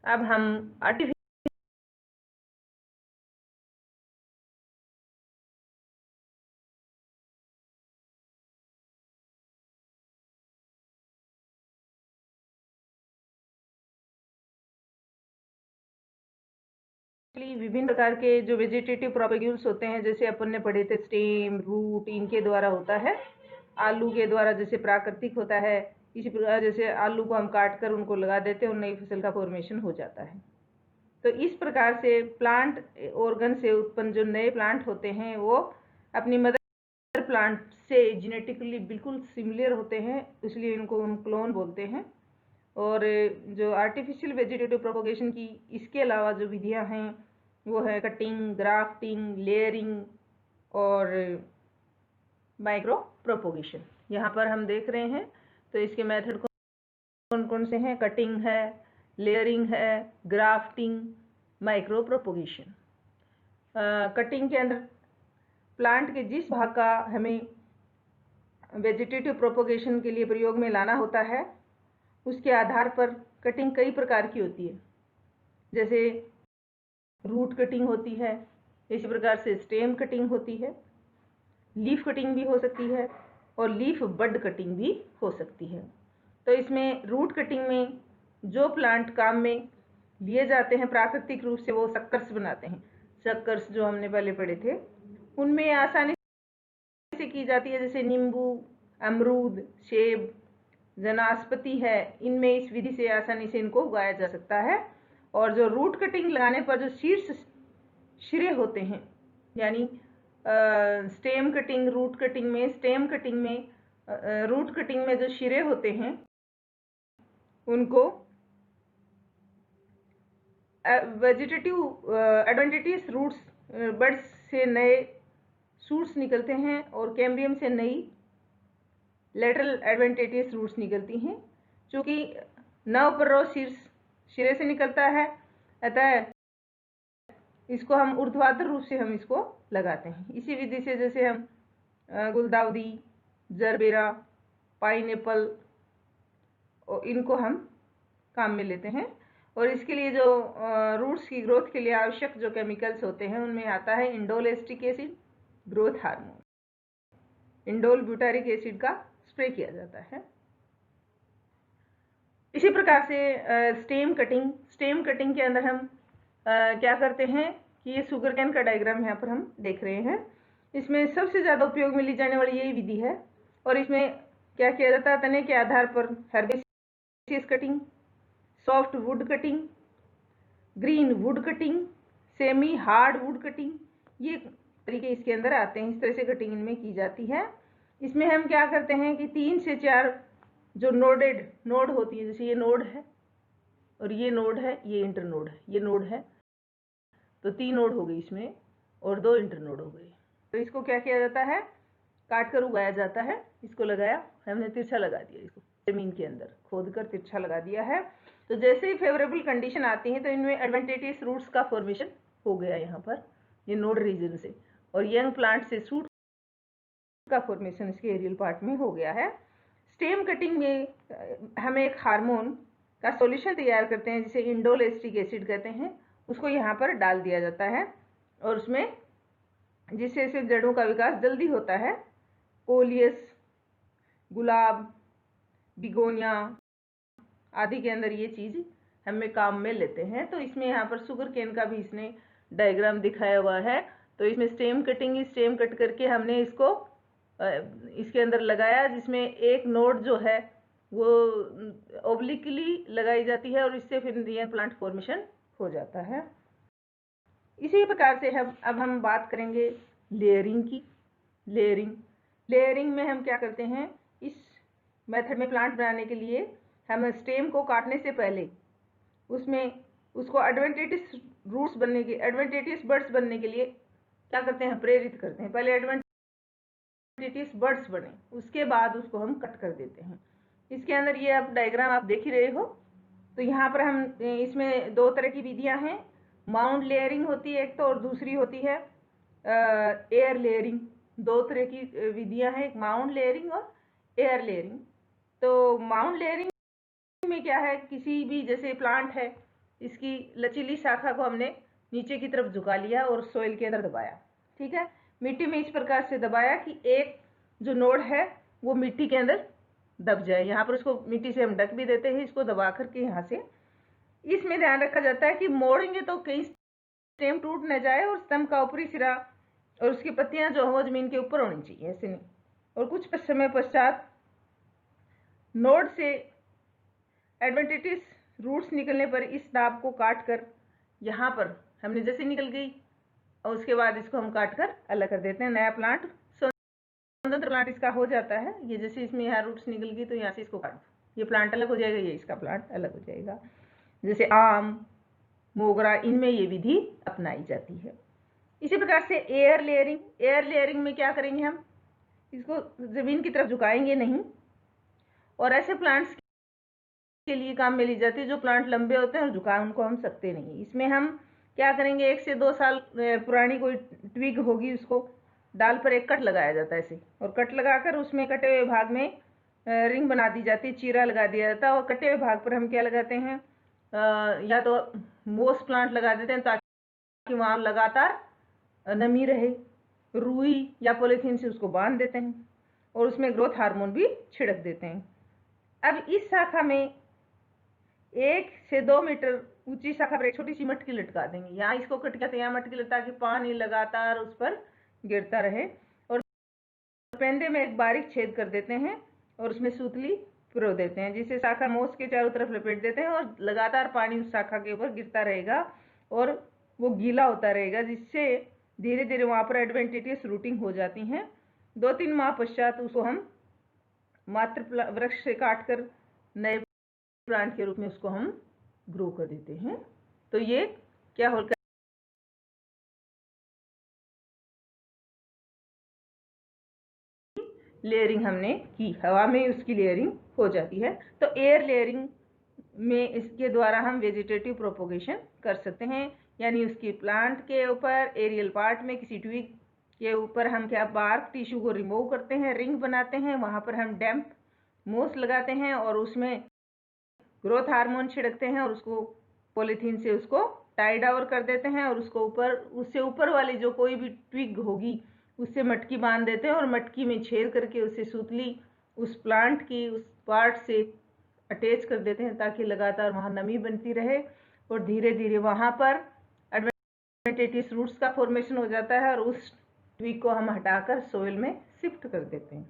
अब हम आर्टिफिशियल विभिन्न प्रकार के जो वेजिटेटिव प्रोपेग्यूल्स होते हैं, जैसे अपन ने पढ़े थे स्टेम, रूट, इनके द्वारा होता है। आलू के द्वारा जैसे प्राकृतिक होता है, इसी प्रकार जैसे आलू को हम काट कर उनको लगा देते हैं और नई फसल का फॉर्मेशन हो जाता है। तो इस प्रकार से प्लांट ऑर्गन से उत्पन्न जो नए प्लांट होते हैं वो अपनी मदर प्लांट से जेनेटिकली बिल्कुल सिमिलर होते हैं, इसलिए इनको हम क्लोन बोलते हैं। और जो आर्टिफिशियल वेजिटेटिव प्रोपोगेशन की इसके अलावा जो विधियां हैं वो है कटिंग, ग्राफ्टिंग, लेयरिंग और माइक्रो प्रोपोगेशन। यहाँ पर हम देख रहे हैं तो इसके मेथड कौन कौन से हैं। कटिंग है, लेयरिंग है, ग्राफ्टिंग, माइक्रो प्रोपोगेशन। कटिंग के अंदर प्लांट के जिस भाग का हमें वेजिटेटिव प्रोपोगेशन के लिए प्रयोग में लाना होता है उसके आधार पर कटिंग कई प्रकार की होती है। जैसे रूट कटिंग होती है, इसी प्रकार से स्टेम कटिंग होती है, लीफ कटिंग भी हो सकती है और लीफ बड कटिंग भी हो सकती है। तो इसमें रूट कटिंग में जो प्लांट काम में लिए जाते हैं प्राकृतिक रूप से वो सक्कर्स बनाते हैं। सक्कर्स जो हमने पहले पढ़े थे उनमें आसानी से की जाती है, जैसे नींबू, अमरूद, सेब, जनास्पति है, इनमें इस विधि से आसानी से इनको उगाया जा सकता है। और जो रूट कटिंग लगाने पर जो शीर्ष शिरे होते हैं, यानी स्टेम कटिंग, रूट कटिंग में, स्टेम कटिंग में, रूट कटिंग में जो शिरे होते हैं उनको वेजिटेटिव एडवेंटिटियस रूट्स, बड्स से नए शूट्स निकलते हैं और कैम्बियम से नई लेटरल एडवेंटिटियस रूट्स निकलती हैं, चूँकि नवप्ररोह शीर्ष शिरे से निकलता है, अतः इसको हम ऊर्ध्वाधर रूप से हम इसको लगाते हैं। इसी विधि से जैसे हम गुलदाउदी, जरबेरा, पाइनएप्पल इनको हम काम में लेते हैं। और इसके लिए जो रूट्स की ग्रोथ के लिए आवश्यक जो केमिकल्स होते हैं उनमें आता है indole acetic acid, growth hormone. Indole butyric acid का स्प्रे किया जाता है। इसी प्रकार से स्टेम कटिंग के अंदर हम क्या करते हैं कि ये शुगर कैन का डायग्राम यहाँ पर हम देख रहे हैं। इसमें सबसे ज़्यादा उपयोग में ली जाने वाली यही विधि है। और इसमें क्या किया जाता है, तने के आधार पर herbaceous cutting, soft wood cutting, green would cutting, semi hard would cutting, ये तरीके इसके अंदर आते हैं। इस तरह से कटिंग इनमें की जाती है। इसमें हम क्या करते हैं कि 3 से 4 जो नोड होती है, जैसे ये नोड है और ये नोड है, ये इंटर नोड है, ये नोड है, तो 3 नोड हो गई इसमें और 2 इंटर नोड हो गई। तो इसको क्या किया जाता है, काट कर उगाया जाता है। इसको लगाया, हमने तिरछा लगा दिया, इसको जमीन के अंदर खोद कर तिरछा लगा दिया है। तो जैसे ही फेवरेबल कंडीशन आती है तो इनमें एडवेंटिटियस रूट्स का फॉर्मेशन हो गया यहाँ पर, ये नोड रीजन से, और यंग प्लांट से सूट का फॉर्मेशन इसके एरियल पार्ट में हो गया है। स्टेम कटिंग में हम एक हार्मोन का सॉल्यूशन तैयार करते हैं जिसे इंडोल एस्टिक एसिड कहते हैं, उसको यहाँ पर डाल दिया जाता है और उसमें जिससे इसे जड़ों का विकास जल्दी होता है। कोलियस, गुलाब, बिगोनिया आदि के अंदर ये चीज़ हमें काम में लेते हैं। तो इसमें यहाँ पर शुगर केन का भी इसने डायग्राम दिखाया हुआ है। तो इसमें स्टेम कट करके हमने इसको इसके अंदर लगाया, जिसमें एक नोड जो है वो ओब्लिकली लगाई जाती है और इससे फिर रियल प्लांट फॉर्मेशन हो जाता है। इसी प्रकार से हम बात करेंगे लेयरिंग की। लेयरिंग में हम क्या करते हैं, इस मेथड में प्लांट बनाने के लिए हम स्टेम को काटने से पहले उसमें उसको एडवेंटिटियस रूट्स बनने के, एडवेंटिटियस बड्स बनने के लिए क्या करते हैं, प्रेरित करते हैं। पहले एडवेंटिटियस बड्स बने, उसके बाद उसको हम कट कर देते हैं। इसके अंदर ये आप डायग्राम आप देख ही रहे हो। तो यहाँ पर हम इसमें 2 तरह की विधियाँ हैं, माउंट लेयरिंग होती है एक तो, और दूसरी होती है एयर लेयरिंग। 2 तरह की विधियाँ हैं, एक माउंट लेयरिंग और एयर लेयरिंग। तो माउंट लेयरिंग में क्या है, किसी भी जैसे प्लांट है इसकी लचीली शाखा को हमने नीचे की तरफ झुका लिया और सोइल के अंदर दबाया। ठीक है, मिट्टी में इस प्रकार से दबाया कि एक जो नोड है वो मिट्टी के अंदर दब जाए। यहाँ पर उसको मिट्टी से हम ढक भी देते हैं, इसको दबा करके यहाँ से। इसमें ध्यान रखा जाता है कि मोड़ेंगे तो कहीं स्टेम टूट न जाए और स्तंभ का ऊपरी सिरा और उसकी पत्तियां जो हो जमीन के ऊपर होनी चाहिए, ऐसे नहीं। और कुछ समय पश्चात नोड से एडवेंटिटिस रूट्स निकलने पर इस दाब को काट कर यहाँ पर हमने जैसे निकल गई और उसके बाद इसको हम काट कर अलग कर देते हैं। नया प्लांट, स्वतंत्र प्लांट इसका हो जाता है। ये जैसे इसमें यहाँ रूट्स निकल गई तो यहाँ से इसको काट, ये प्लांट अलग हो जाएगा, ये इसका प्लांट अलग हो जाएगा। जैसे आम, मोगरा, इनमें ये विधि अपनाई जाती है। इसी प्रकार से एयर लेयरिंग, एयर लेयरिंग में क्या करेंगे, हम इसको जमीन की तरफ झुकाएंगे नहीं और ऐसे प्लांट्स के लिए काम में ली जाती है जो प्लांट लंबे होते हैं और झुका उनको हम सकते नहीं। इसमें हम क्या करेंगे, 1 से 2 साल पुरानी कोई ट्विग होगी, उसको डाल पर एक कट लगाया जाता है ऐसे, और कट लगाकर उसमें कटे हुए भाग में रिंग बना दी जाती है, चीरा लगा दिया जाता है। और कटे हुए भाग पर हम क्या लगाते हैं, या तो मोस प्लांट लगा देते हैं ताकि वहाँ लगातार नमी रहे, रुई या पॉलीथीन से उसको बांध देते हैं और उसमें ग्रोथ हार्मोन भी छिड़क देते हैं। अब इस शाखा में 1 से 2 मीटर ऊंची शाखा पर एक छोटी सी मटकी लटका देंगे। यहाँ इसको कट कहते हैं, यहाँ मटकी लटका के पानी लगातार उस पर गिरता रहे। और पेंदे में एक बारीक छेद कर देते हैं और उसमें सूतली पिरो देते हैं, जिसे शाखा मोस के चारों तरफ लपेट देते हैं और लगातार पानी उस शाखा के ऊपर गिरता रहेगा और वो गीला होता रहेगा, जिससे धीरे धीरे वहाँ पर एडवेंटिटियस रूटिंग हो जाती हैं। 2-3 माह पश्चात उसको हम मात्र वृक्ष से काटकर नए प्लांट के रूप में उसको हम ग्रो कर देते हैं। तो ये क्या होगा, लेयरिंग हमने की, हवा में उसकी लेयरिंग हो जाती है। तो एयर लेयरिंग में इसके द्वारा हम वेजिटेटिव प्रोपोगेशन कर सकते हैं, यानी उसकी प्लांट के ऊपर एरियल पार्ट में किसी ट्विग के ऊपर हम क्या बार्क टिश्यू को रिमूव करते हैं, रिंग बनाते हैं, वहाँ पर हम डैम्प मोस लगाते हैं और उसमें ग्रोथ हार्मोन छिड़कते हैं और उसको पॉलीथीन से उसको टाई डाउन कर देते हैं और उसको ऊपर, उससे ऊपर वाली जो कोई भी ट्विग होगी उससे मटकी बांध देते हैं और मटकी में छेद करके उससे सूतली उस प्लांट की उस पार्ट से अटैच कर देते हैं ताकि लगातार वहाँ नमी बनती रहे और धीरे धीरे वहाँ पर एडवेंटिटिस रूट्स का फॉर्मेशन हो जाता है और उस ट्विग को हम हटाकर सोइल में शिफ्ट कर देते हैं।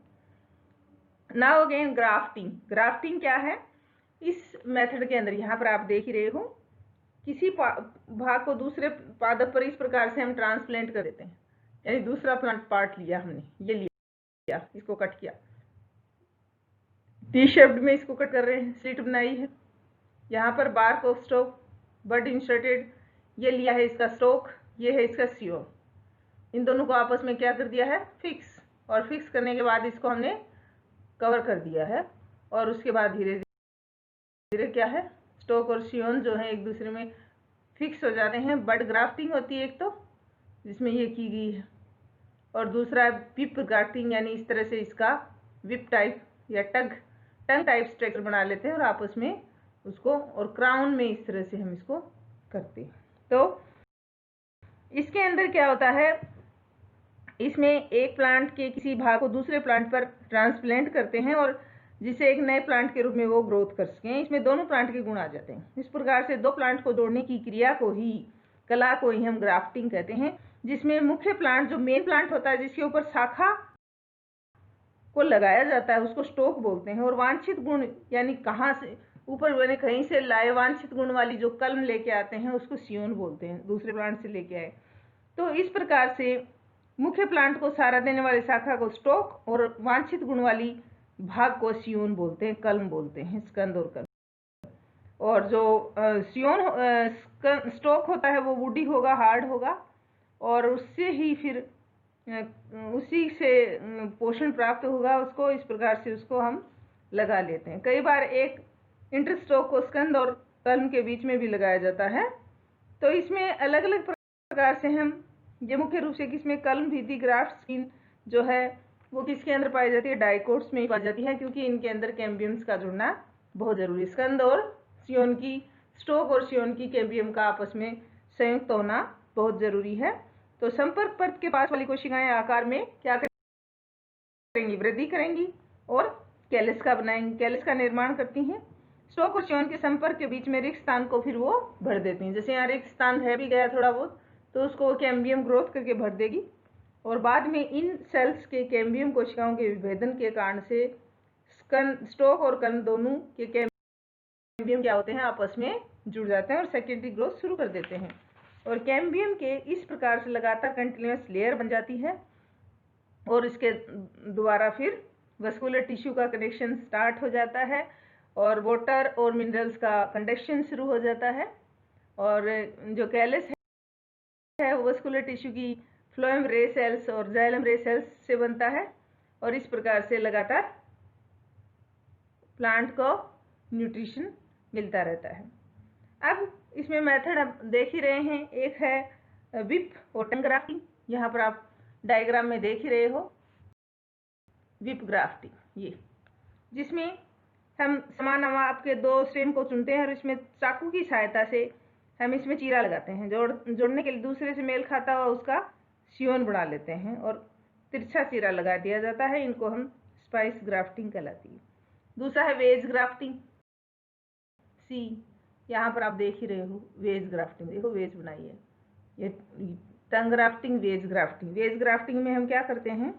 Now again grafting. ग्राफ्टिंग क्या है, इस मेथड के अंदर यहाँ पर आप देख ही रहे हो, किसी भाग को दूसरे पादप पर इस प्रकार से हम ट्रांसप्लांट कर देते हैं, यानी दूसरा प्लांट पार्ट लिया हमने, ये लिया, इसको कट किया, टी शेप्ड में इसको कट कर रहे हैं, स्लिट बनाई है, यहाँ पर bark of stock, bud inserted, ये लिया है इसका स्टॉक, ये है इसका सियोन। इन दोनों को आपस में क्या कर दिया है, फिक्स। और फिक्स करने के बाद इसको हमने कवर कर दिया है और उसके बाद धीरे धीरे क्या है, स्टॉक और सियोन जो है एक दूसरे में फिक्स हो जाते हैं। बड ग्राफ्टिंग होती है एक तो, जिसमें ये की गई है, और दूसरा विप ग्राफ्टिंग, यानी इस तरह से इसका विप टाइप या टंग टाइप स्ट्रक्चर बना लेते हैं और आपस में उसको, और क्राउन में इस तरह से हम इसको करते हैं। तो इसके अंदर क्या होता है, इसमें एक प्लांट के किसी भाग को दूसरे प्लांट पर ट्रांसप्लांट करते हैं और जिसे एक नए प्लांट के रूप में वो ग्रोथ कर सकें। इसमें दोनों प्लांट के गुण आ जाते हैं। इस प्रकार से 2 प्लांट को जोड़ने की क्रिया को ही, कला को ही हम ग्राफ्टिंग कहते हैं, जिसमें मुख्य प्लांट जो मेन प्लांट होता है जिसके ऊपर शाखा को लगाया जाता है उसको स्टोक बोलते हैं, और वांछित गुण यानी कहाँ से ऊपर बने कहीं से लाए वांछित गुण वाली जो कलम लेके आते हैं उसको सियोन बोलते हैं, दूसरे प्लांट से लेके आए। तो इस प्रकार से मुख्य प्लांट को सहारा देने वाली शाखा को स्टोक और वांछित गुण वाली भाग को सियोन बोलते हैं, कलम बोलते हैं, स्कंद और कलम। और जो सियोन स्टोक होता है वो वुडी होगा, हार्ड होगा, और उससे ही फिर उसी से पोषण प्राप्त होगा उसको। इस प्रकार से उसको हम लगा लेते हैं। कई बार एक इंटरस्टोक को स्कंद और कलम के बीच में भी लगाया जाता है। तो इसमें अलग अलग प्रकार से हम, ये मुख्य रूप से किसमें कलम भित्ति ग्राफ्ट स्किन जो है वो किसके अंदर पाई जाती है, डाइकोट्स में ही पाई जाती है, क्योंकि इनके अंदर कैम्बियम्स का जुड़ना बहुत जरूरी है। स्कंद और सियोन की स्टोक और सियोन की कैम्बियम का आपस में संयुक्त होना बहुत जरूरी है। तो संपर्क परत के पास वाली कोशिकाएं आकार में क्या करेंगी, वृद्धि करेंगी और कैलस का निर्माण करती हैं। स्टोक और सियोन के संपर्क के बीच में रिक्त स्थान को फिर वो भर देती हैं। जैसे यहाँ रिक्त स्थान रह भी गया थोड़ा बहुत, तो उसको कैम्बियम ग्रोथ करके भर देगी और बाद में इन सेल्स के कैम्बियम कोशिकाओं के विभेदन के कारण से स्टोक और कण दोनों के कैम्बियम क्या होते हैं, आपस में जुड़ जाते हैं और सेकेंडरी ग्रोथ शुरू कर देते हैं। और कैम्बियम के इस प्रकार से लगातार कंटिन्यूअस लेयर बन जाती है और इसके द्वारा फिर वस्कुलर टिश्यू का कनेक्शन स्टार्ट हो जाता है और वाटर और मिनरल्स का कंडक्शन शुरू हो जाता है। और जो कैलस है वो वस्कुलर टिश्यू की फ्लोएम रे सेल्स और जाइलम रे सेल्स से बनता है और इस प्रकार से लगातार प्लांट को न्यूट्रिशन मिलता रहता है। अब इसमें मेथड आप देख ही रहे हैं, एक है विप और टंग ग्राफ्टिंग, यहाँ पर आप डायग्राम में देख ही रहे हो विप ग्राफ्टिंग, ये जिसमें हम समान माप के दो स्टेम को चुनते हैं और इसमें चाकू की सहायता से हम इसमें चीरा लगाते हैं, जोड़ने के लिए दूसरे से मेल खाता हुआ उसका सियोन बना लेते हैं और तिरछा चीरा लगा दिया जाता है। इनको हम स्पाइस ग्राफ्टिंग कहलाती है। दूसरा है वेज ग्राफ्टिंग, सी यहाँ पर आप देख ही रहे हो वेज ग्राफ्टिंग, देखो वेज बनाई है, ये tongue grafting, wedge grafting. Wedge grafting में हम क्या करते हैं,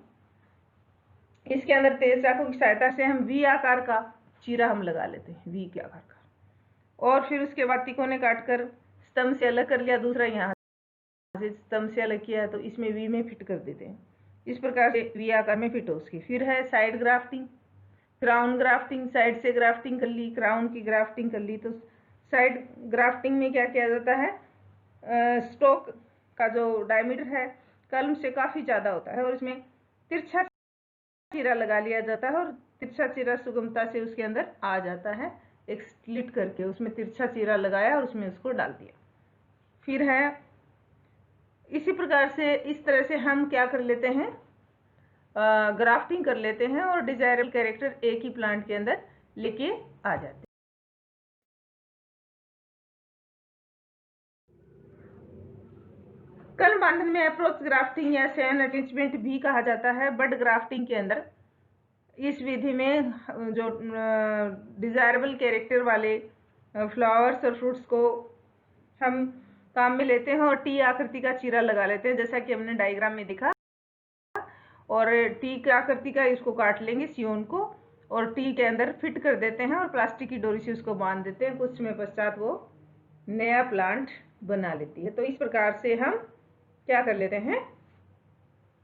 इसके अंदर तेज चाकू की सहायता से हम वी आकार का चीरा हम लगा लेते हैं, वी के आकार का, और फिर उसके बाद तिकोने काटकर स्तंभ से अलग कर लिया, दूसरा यहाँ से स्तंभ से अलग किया तो इसमें वी में फिट कर देते हैं। इस प्रकार से वी आकार में फिट हो उसकी। फिर है side grafting, crown grafting, side से ग्राफ्टिंग कर ली, क्राउन की ग्राफ्टिंग कर ली। तो साइड ग्राफ्टिंग में क्या किया जाता है, स्टोक का जो डायमीटर है कलम से काफ़ी ज़्यादा होता है और इसमें तिरछा चीरा लगा लिया जाता है और तिरछा चीरा सुगमता से उसके अंदर आ जाता है, एक स्लिट करके उसमें तिरछा चीरा लगाया और उसमें उसको डाल दिया। फिर है इसी प्रकार से, इस तरह से हम क्या कर लेते हैं, ग्राफ्टिंग कर लेते हैं और डिजायरेबल कैरेक्टर एक ही प्लांट के अंदर लेके आ जाते हैं। कलम बांधन में अप्रोच ग्राफ्टिंग या सेन अटैचमेंट भी कहा जाता है। बड ग्राफ्टिंग के अंदर इस विधि में जो डिजायरेबल कैरेक्टर वाले फ्लावर्स और फ्रूट्स को हम काम में लेते हैं और टी आकृति का चीरा लगा लेते हैं, जैसा कि हमने डायग्राम में दिखा। और टी की आकृति का इसको काट लेंगे सियोन को और टी के अंदर फिट कर देते हैं और प्लास्टिक की डोरी से उसको बांध देते हैं। कुछ समय पश्चात वो नया प्लांट बना लेती है। तो इस प्रकार से हम क्या कर लेते हैं,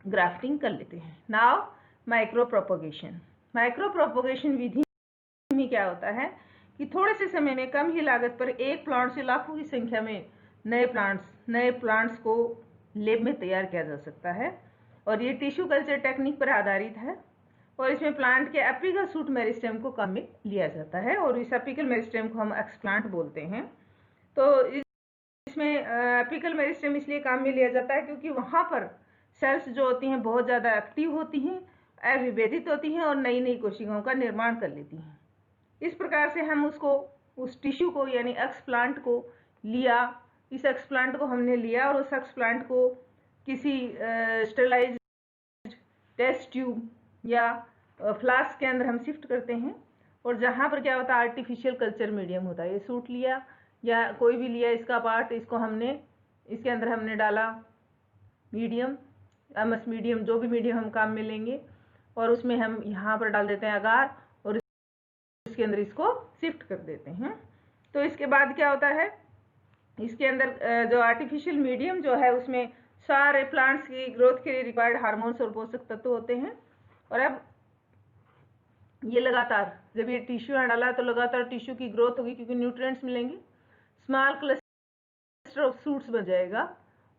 ग्राफ्टिंग कर लेते हैं। Now micro propagation. Micro propagation विधि में क्या होता है कि थोड़े से समय में कम ही लागत पर एक प्लांट से लाखों की संख्या में नए प्लांट्स को लैब में तैयार किया जा सकता है और ये टिश्यू कल्चर टेक्निक पर आधारित है और इसमें प्लांट के एपिकल शूट मेरिस्टेम को काम में लिया जाता है और इस एपिकल मेरिस्टेम को हम एक्सप्लांट बोलते हैं। तो इसमें एपिकल मेरिस्टेम इसलिए काम में लिया जाता है क्योंकि वहाँ पर सेल्स जो होती हैं बहुत ज़्यादा एक्टिव होती हैं, अविभेदित होती हैं और नई नई कोशिकाओं का निर्माण कर लेती हैं। इस प्रकार से हम उस टिश्यू को यानी एक्सप्लांट को लिया, इस एक्सप्लांट को हमने लिया और उस एक्सप्लांट को किसी स्टेरलाइज्ड टेस्ट ट्यूब या फ्लास्क के अंदर हम शिफ्ट करते हैं और जहाँ पर क्या होता है आर्टिफिशियल कल्चर मीडियम होता है, ये सूट लिया या कोई भी लिया इसका पार्ट, इसको हमने इसके अंदर हमने डाला मीडियम, एमएस मीडियम, जो भी मीडियम हम काम में लेंगे और उसमें हम यहाँ पर डाल देते हैं अगार और इसके अंदर इसको शिफ्ट कर देते हैं। तो इसके बाद क्या होता है, इसके अंदर जो आर्टिफिशियल मीडियम जो है उसमें सारे प्लांट्स की ग्रोथ के लिए रिक्वायर्ड हार्मोन्स और पोषक तत्व होते हैं और अब ये लगातार जब ये टिश्यू यहाँ डाला तो लगातार टिश्यू की ग्रोथ होगी क्योंकि न्यूट्रिएंट्स मिलेंगे, स्मॉल क्लस्टर ऑफ शूट्स बन जाएगा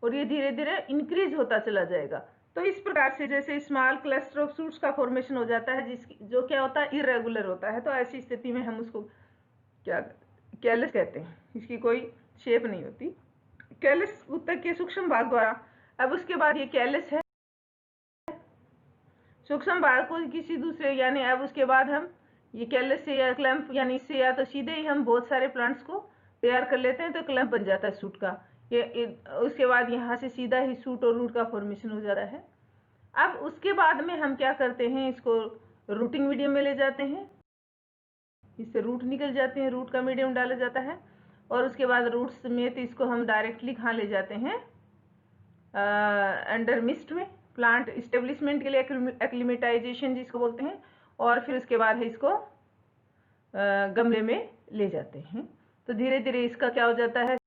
और ये धीरे धीरे इंक्रीज होता चला जाएगा। तो इस प्रकार से जैसे स्मॉल क्लस्टर ऑफ शूट्स का फॉर्मेशन हो जाता है जो क्या होता है इरेगुलर होता है, तो ऐसी स्थिति में हम उसको क्या कैलस कहते हैं, इसकी कोई शेप नहीं होती। कैलस ऊतक के सूक्ष्म भाग द्वारा, अब उसके बाद ये कैलस है, सूक्ष्म भाग को किसी दूसरे यानी अब उसके बाद हम ये कैलस से या क्लैंप यानी इससे या तो सीधे ही हम बहुत सारे प्लांट्स को तैयार कर लेते हैं तो क्लम्प बन जाता है सूट का। उसके बाद यहाँ से सीधा ही सूट और रूट का फॉर्मेशन हो जाता है। अब उसके बाद में हम क्या करते हैं, इसको रूटिंग मीडियम में ले जाते हैं, इससे रूट निकल जाते हैं, रूट का मीडियम डाला जाता है और उसके बाद रूट समेत इसको हम डायरेक्टली कहाँ ले जाते हैं, अंडर मिस्ट में, प्लांट इस्टेब्लिशमेंट के लिए एक्लिमेटाइजेशन जिसको बोलते हैं, और फिर उसके बाद इसको गमले में ले जाते हैं। तो धीरे धीरे इसका क्या हो जाता है,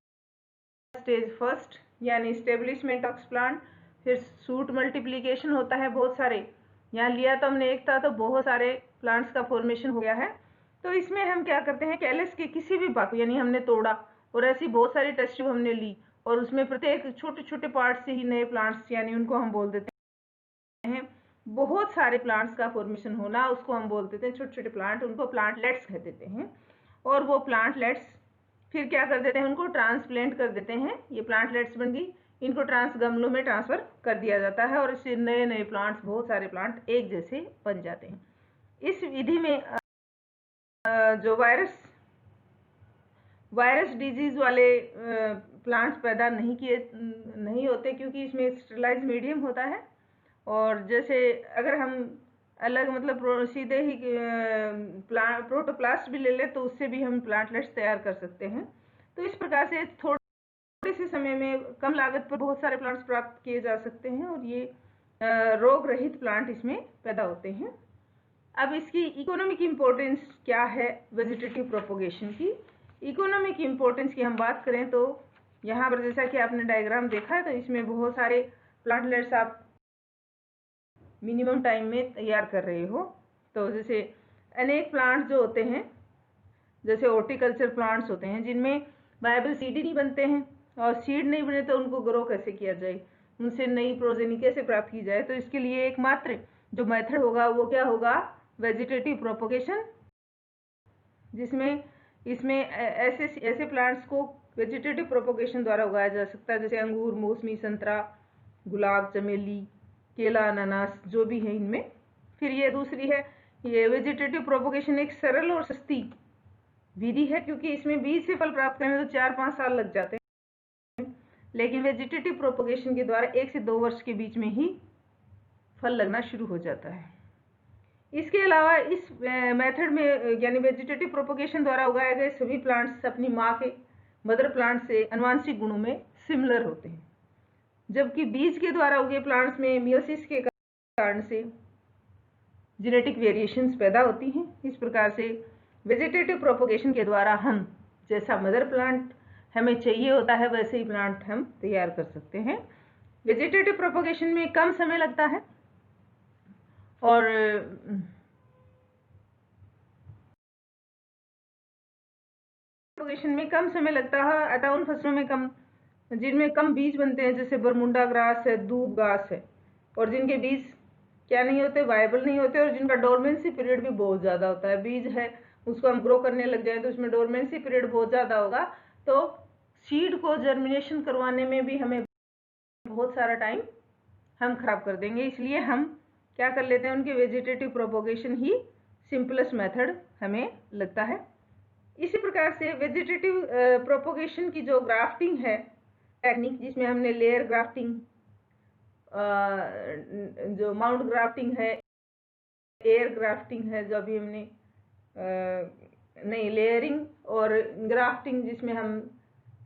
स्टेज फर्स्ट यानी इस्टेब्लिशमेंट ऑफ प्लांट, फिर सूट मल्टीप्लीकेशन होता है, बहुत सारे, यहाँ लिया तो हमने एक था तो बहुत सारे प्लांट्स का फॉर्मेशन हो गया है। तो इसमें हम क्या करते हैं, कैलस के किसी भी भाग यानी हमने तोड़ा और ऐसी बहुत सारी टेस्ट ट्यूब हमने ली और उसमें प्रत्येक छोटे छोटे पार्ट से ही नए प्लांट्स यानी उनको हम बोल देते हैं, बहुत सारे प्लांट्स का फॉर्मेशन होना उसको हम बोल देते हैं छोटे छोटे प्लांट, उनको प्लांटलेट्स कह देते हैं। और वो प्लांटलेट्स फिर क्या कर देते हैं, उनको ट्रांसप्लांट कर देते हैं, ये प्लांटलेट्स बन गई, इनको गमलों में ट्रांसफर कर दिया जाता है और इससे नए नए प्लांट्स, बहुत सारे प्लांट एक जैसे बन जाते हैं। इस विधि में जो वायरस डिजीज वाले प्लांट्स पैदा नहीं होते क्योंकि इसमें स्टेरलाइज मीडियम होता है। और जैसे अगर हम अलग मतलब सीधे ही प्रोटोप्लास्ट भी ले लें तो उससे भी हम प्लांटलेट्स तैयार कर सकते हैं। तो इस प्रकार से थोड़े से समय में कम लागत पर बहुत सारे प्लांट्स प्राप्त किए जा सकते हैं और ये रोग रहित प्लांट इसमें पैदा होते हैं। अब इसकी इकोनॉमिक इम्पोर्टेंस क्या है वेजिटेटिव प्रोपोगेशन की। इकोनॉमिक इम्पोर्टेंस की हम बात करें तो यहाँ पर जैसा कि आपने डायग्राम देखा है तो इसमें बहुत सारे प्लांटलेट्स आप मिनिमम टाइम में तैयार कर रहे हो। तो जैसे अनेक प्लांट्स जो होते हैं, जैसे हॉर्टिकल्चर प्लांट्स होते हैं जिनमें वायबल सीड ही नहीं बनते हैं और सीड नहीं बने तो उनको ग्रो कैसे किया जाए, उनसे नई प्रोजेनी कैसे प्राप्त की जाए। तो इसके लिए एकमात्र जो मेथड होगा वो क्या होगा, वेजिटेटिव प्रोपोगेशन, जिसमें इसमें ऐसे प्लांट्स को वेजिटेटिव प्रोपोगेशन द्वारा उगाया जा सकता है, जैसे अंगूर, मौसमी, संतरा, गुलाब, चमेली, केला, अनानास, जो भी है इनमें। फिर ये दूसरी है, ये वेजिटेटिव प्रोपोगेशन एक सरल और सस्ती विधि है क्योंकि इसमें बीज से फल प्राप्त करने में तो 4-5 साल लग जाते हैं, लेकिन वेजिटेटिव प्रोपोगेशन के द्वारा 1 से 2 वर्ष के बीच में ही फल लगना शुरू हो जाता है। इसके अलावा इस मेथड में यानी वेजिटेटिव प्रोपोगेशन द्वारा उगाए गए सभी प्लांट्स अपनी माँ के मदर प्लांट से आनुवांशिक गुणों में सिमिलर होते हैं, जबकि बीज के द्वारा उगे प्लांट्स में मियोसिस के कारण से जेनेटिक वेरिएशंस पैदा होती हैं। इस प्रकार से वेजिटेटिव प्रोपोगेशन के द्वारा हम जैसा मदर प्लांट हमें चाहिए होता है वैसे ही प्लांट हम तैयार कर सकते हैं। वेजिटेटिव प्रोपोगेशन में कम समय लगता है और प्रोपोगेशन में कम समय लगता है अतः उन फसलों में कम जिनमें कम बीज बनते हैं, जैसे बरमुंडा ग्रास है, दूब घास है, और जिनके बीज क्या नहीं होते, वायबल नहीं होते, और जिनका डोरमेंसी पीरियड भी बहुत ज़्यादा होता है। बीज है उसको हम ग्रो करने लग जाए तो उसमें डोरमेंसी पीरियड बहुत ज़्यादा होगा, तो सीड को जर्मिनेशन करवाने में भी हमें बहुत सारा टाइम हम खराब कर देंगे। इसलिए हम क्या कर लेते हैं, उनके वेजिटेटिव प्रोपोगेशन ही सिंपलेस्ट मेथड हमें लगता है। इसी प्रकार से वेजिटेटिव प्रोपोगेशन की जो ग्राफ्टिंग है टेक्निक, जिसमें हमने लेयर ग्राफ्टिंग, जो माउंट ग्राफ्टिंग है, एयर ग्राफ्टिंग है, जो अभी हमने नहीं लेयरिंग और ग्राफ्टिंग जिसमें हम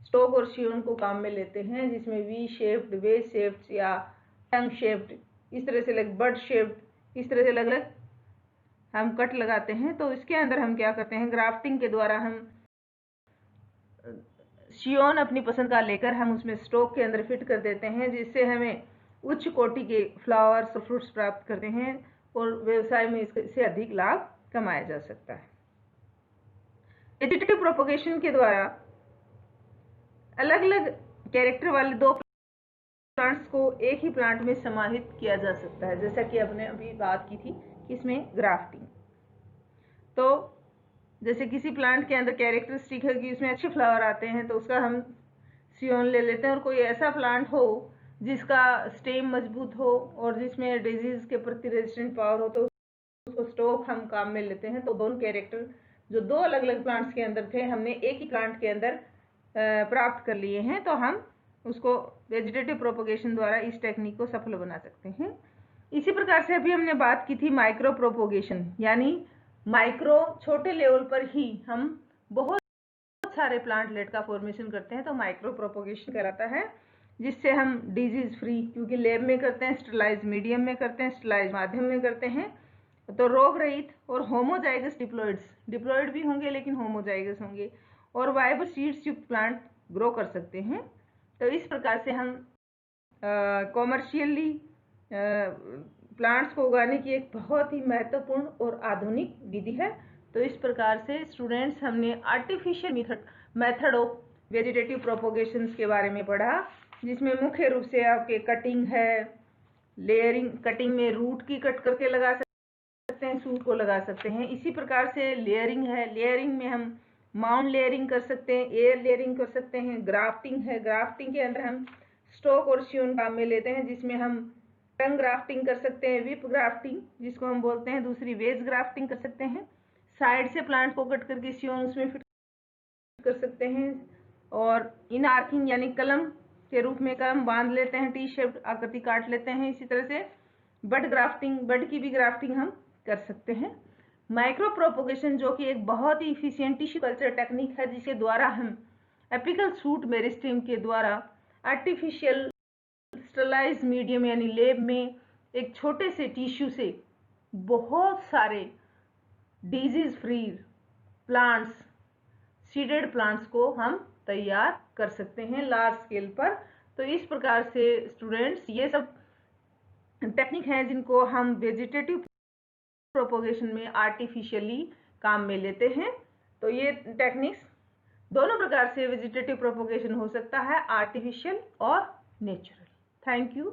स्टॉक और शियोन को काम में लेते हैं, जिसमें वी शेप्ड, वे शेप्ड या टंग शेप्ड, इस तरह से अलग बर्ड शेप्ड, इस तरह से अलग अलग हम कट लगाते हैं। तो इसके अंदर हम क्या करते हैं, ग्राफ्टिंग के द्वारा हम शियोन अपनी पसंद का लेकर हम उसमें स्टॉक के अंदर फिट कर देते हैं, जिससे हमें उच्च कोटि के फ्लावर्स और फ्रूट्स प्राप्त करते हैं और व्यवसाय में इससे अधिक लाभ कमाया जा सकता है। वेजिटेटिव प्रोपोगेशन के द्वारा अलग अलग कैरेक्टर वाले दो प्लांट्स को एक ही प्लांट में समाहित किया जा सकता है, जैसा कि आपने अभी बात की थी इसमें ग्राफ्टिंग। तो जैसे किसी प्लांट के अंदर कैरेक्टरिस्टिक है कि उसमें अच्छे फ्लावर आते हैं तो उसका हम सियोन ले लेते हैं, और कोई ऐसा प्लांट हो जिसका स्टेम मजबूत हो और जिसमें डिजीज के प्रति रेजिस्टेंट पावर हो तो उसको स्टॉक हम काम में लेते हैं। तो दोनों कैरेक्टर जो दो अलग अलग प्लांट्स के अंदर थे हमने एक ही प्लांट के अंदर प्राप्त कर लिए हैं तो हम उसको वेजिटेटिव प्रोपोगेशन द्वारा इस टेक्निक को सफल बना सकते हैं। इसी प्रकार से अभी हमने बात की थी माइक्रो प्रोपोगेशन, यानी माइक्रो छोटे लेवल पर ही हम बहुत सारे प्लांटलेट का फॉर्मेशन करते हैं तो माइक्रो प्रोपोगेशन कहलाता है, जिससे हम डिजीज फ्री, क्योंकि लैब में करते हैं, स्टरलाइज मीडियम में करते हैं, स्टरलाइज माध्यम में करते हैं, तो रोग रहित और होमोजाइगस डिप्लॉइड भी होंगे लेकिन होमोजाइगस होंगे, और वायबल सीड्स युक्त प्लांट ग्रो कर सकते हैं। तो इस प्रकार से हम कॉमर्शियली प्लांट्स को उगाने की एक बहुत ही महत्वपूर्ण और आधुनिक विधि है। तो इस प्रकार से स्टूडेंट्स हमने artificial method of vegetative propagation के बारे में पढ़ा, जिसमें मुख्य रूप से आपके कटिंग है, लेयरिंग, कटिंग में रूट की कट करके लगा सकते हैं, सूट को लगा सकते हैं। इसी प्रकार से लेयरिंग है, लेयरिंग में हम माउंट लेयरिंग कर सकते हैं, एयर लेयरिंग कर सकते हैं। ग्राफ्टिंग है, ग्राफ्टिंग के अंदर हम स्टॉक और श्यून काम में लेते हैं, जिसमें हम टंग ग्राफ्टिंग कर सकते हैं, विप ग्राफ्टिंग जिसको हम बोलते हैं, दूसरी वेज ग्राफ्टिंग कर सकते हैं। साइड से प्लांट को कट करके श्यून उसमें फिट कर सकते हैं, और इन आर्किंग यानी कलम के रूप में कलम बांध लेते हैं, टी शेप आकृति काट लेते हैं। इसी तरह से बड ग्राफ्टिंग, बड की भी ग्राफ्टिंग हम कर सकते हैं। माइक्रो प्रोपोगेशन जो कि एक बहुत ही इफिशिएंट टिश्यू कल्चर टेक्निक है, जिसके द्वारा हम एपिकल शूट मेरिस्टेम के द्वारा आर्टिफिशियल स्टरलाइज मीडियम यानी लैब में एक छोटे से टिश्यू से बहुत सारे disease free plants, seeded plants को हम तैयार कर सकते हैं लार्ज स्केल पर। तो इस प्रकार से स्टूडेंट्स ये सब टेक्निक हैं जिनको हम वेजिटेटिव प्रोपोगेशन में आर्टिफिशियली काम में लेते हैं। तो ये टेक्निक्स दोनों प्रकार से वेजिटेटिव प्रोपोगेशन हो सकता है, आर्टिफिशियल और नेचुरल। Thank you.